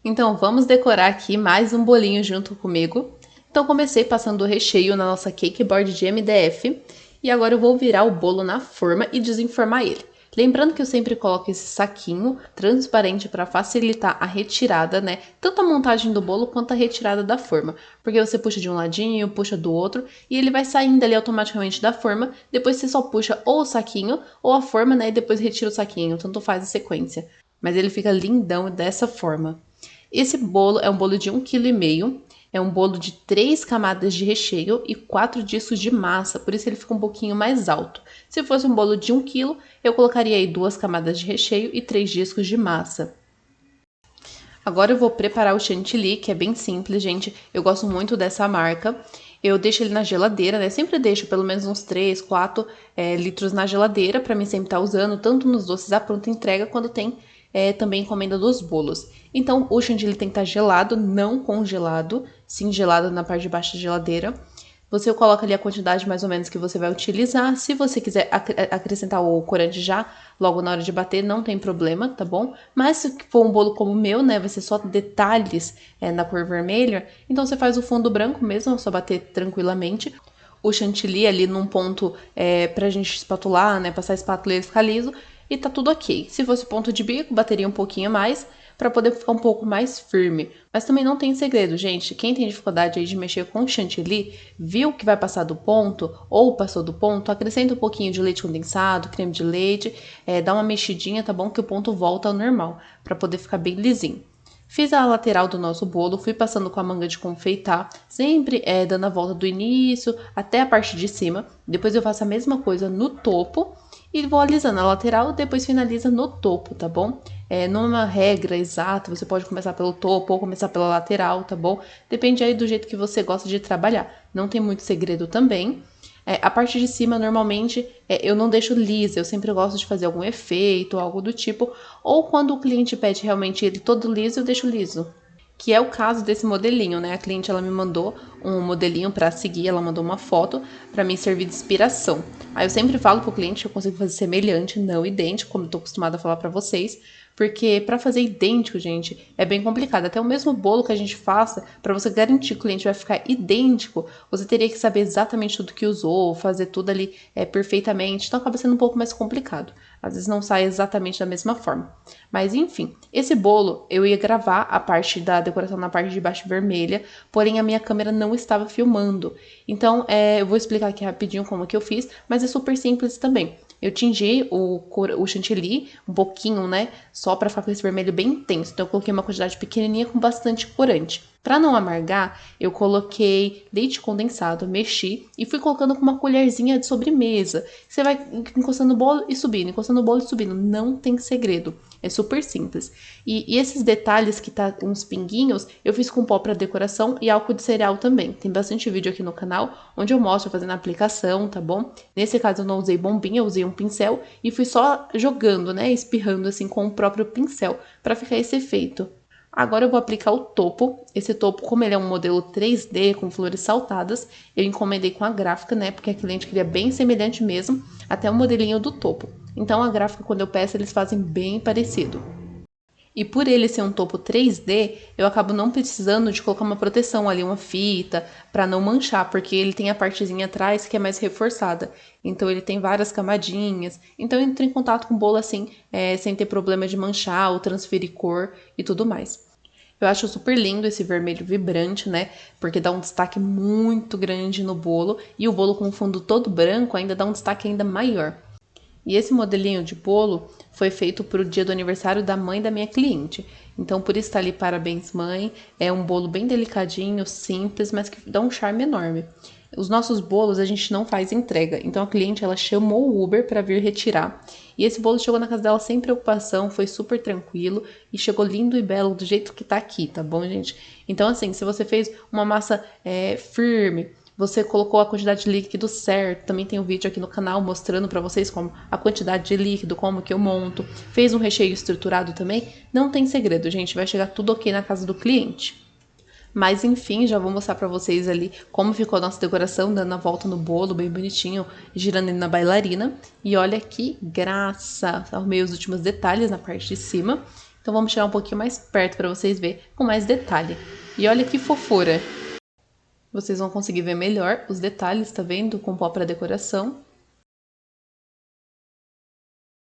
Então vamos decorar aqui mais um bolinho junto comigo. Então comecei passando o recheio na nossa cake board de MDF e agora eu vou virar o bolo na forma e desenformar ele. Lembrando que eu sempre coloco esse saquinho transparente para facilitar a retirada, né? Tanto a montagem do bolo quanto a retirada da forma. Porque você puxa de um ladinho, puxa do outro e ele vai saindo ali automaticamente da forma. Depois você só puxa ou o saquinho ou a forma, né? E depois retira o saquinho, tanto faz a sequência. Mas ele fica lindão dessa forma. Esse bolo é um bolo de 1,5 kg, é um bolo de 3 camadas de recheio e 4 discos de massa, por isso ele fica um pouquinho mais alto. Se fosse um bolo de 1 kg, eu colocaria aí 2 camadas de recheio e 3 discos de massa. Agora eu vou preparar o chantilly, que é bem simples, gente. Eu gosto muito dessa marca. Eu deixo ele na geladeira, né? Sempre deixo pelo menos uns 3, 4 litros na geladeira, pra mim sempre estar usando, tanto nos doces à pronta entrega, quando tem também encomenda dos bolos. Então, o chantilly tem que estar gelado, não congelado, sim gelado na parte de baixo da geladeira. Você coloca ali a quantidade mais ou menos que você vai utilizar. Se você quiser acrescentar o corante já, logo na hora de bater, não tem problema, tá bom? Mas se for um bolo como o meu, né, vai ser só detalhes na cor vermelha, então você faz o fundo branco mesmo, é só bater tranquilamente. O chantilly ali num ponto pra gente espatular, né, passar a espátula e ele ficar liso, e tá tudo ok. Se fosse ponto de bico, bateria um pouquinho mais, para poder ficar um pouco mais firme. Mas também não tem segredo, gente. Quem tem dificuldade aí de mexer com chantilly, viu que vai passar do ponto ou passou do ponto, acrescenta um pouquinho de leite condensado, creme de leite, dá uma mexidinha, tá bom? Que o ponto volta ao normal, para poder ficar bem lisinho. Fiz a lateral do nosso bolo, fui passando com a manga de confeitar, sempre dando a volta do início até a parte de cima. Depois eu faço a mesma coisa no topo e vou alisando a lateral, depois finaliza no topo, tá bom? Não é uma regra exata, você pode começar pelo topo ou começar pela lateral, tá bom? Depende aí do jeito que você gosta de trabalhar. Não tem muito segredo também. A parte de cima, normalmente, eu não deixo lisa, eu sempre gosto de fazer algum efeito, algo do tipo. Ou quando o cliente pede realmente ele todo liso, eu deixo liso. Que é o caso desse modelinho, né? A cliente, ela me mandou um modelinho para seguir, ela mandou uma foto para me servir de inspiração. Aí eu sempre falo pro cliente que eu consigo fazer semelhante, não idêntico, como eu tô acostumada a falar para vocês, porque para fazer idêntico, gente, é bem complicado. Até o mesmo bolo que a gente faça, para você garantir que o cliente vai ficar idêntico, você teria que saber exatamente tudo que usou, fazer tudo ali perfeitamente, então acaba sendo um pouco mais complicado. Às vezes não sai exatamente da mesma forma. Mas enfim, esse bolo eu ia gravar a parte da decoração na parte de baixo vermelha, porém a minha câmera não estava filmando. Então eu vou explicar aqui rapidinho como que eu fiz, mas é super simples também. Eu tingi o chantilly um pouquinho, né? Só para ficar com esse vermelho bem intenso. Então eu coloquei uma quantidade pequenininha com bastante corante. Para não amargar, eu coloquei leite condensado, mexi e fui colocando com uma colherzinha de sobremesa. Você vai encostando o bolo e subindo, encostando o bolo e subindo. Não tem segredo. É super simples. E esses detalhes que tá uns pinguinhos, eu fiz com pó para decoração e álcool de cereal também. Tem bastante vídeo aqui no canal onde eu mostro fazendo a aplicação, tá bom? Nesse caso eu não usei bombinha, eu usei um pincel e fui só jogando, né? Espirrando assim com o próprio pincel para ficar esse efeito. Agora eu vou aplicar o topo. Esse topo, como ele é um modelo 3D com flores saltadas, eu encomendei com a gráfica, né? Porque a cliente queria bem semelhante mesmo, até o modelinho do topo. Então a gráfica, quando eu peço, eles fazem bem parecido. E por ele ser um topo 3D, eu acabo não precisando de colocar uma proteção ali, uma fita, para não manchar, porque ele tem a partezinha atrás que é mais reforçada. Então ele tem várias camadinhas. Então eu entro em contato com o bolo assim, sem ter problema de manchar ou transferir cor e tudo mais. Eu acho super lindo esse vermelho vibrante, né? Porque dá um destaque muito grande no bolo. E o bolo com o fundo todo branco ainda dá um destaque ainda maior. E esse modelinho de bolo foi feito para o dia do aniversário da mãe da minha cliente. Então, por isso tá ali, parabéns, mãe. É um bolo bem delicadinho, simples, mas que dá um charme enorme. Os nossos bolos a gente não faz entrega, então a cliente ela chamou o Uber para vir retirar. E esse bolo chegou na casa dela sem preocupação, foi super tranquilo e chegou lindo e belo do jeito que tá aqui, tá bom, gente? Então, assim, se você fez uma massa firme, você colocou a quantidade de líquido certo, também tem um vídeo aqui no canal mostrando para vocês como a quantidade de líquido, como que eu monto. Fez um recheio estruturado também, não tem segredo, gente, vai chegar tudo ok na casa do cliente. Mas enfim, já vou mostrar pra vocês ali como ficou a nossa decoração, dando a volta no bolo, bem bonitinho, girando ele na bailarina. E olha que graça! Arrumei os últimos detalhes na parte de cima. Então vamos tirar um pouquinho mais perto para vocês verem com mais detalhe. E olha que fofura! Vocês vão conseguir ver melhor os detalhes, tá vendo? Com pó para decoração.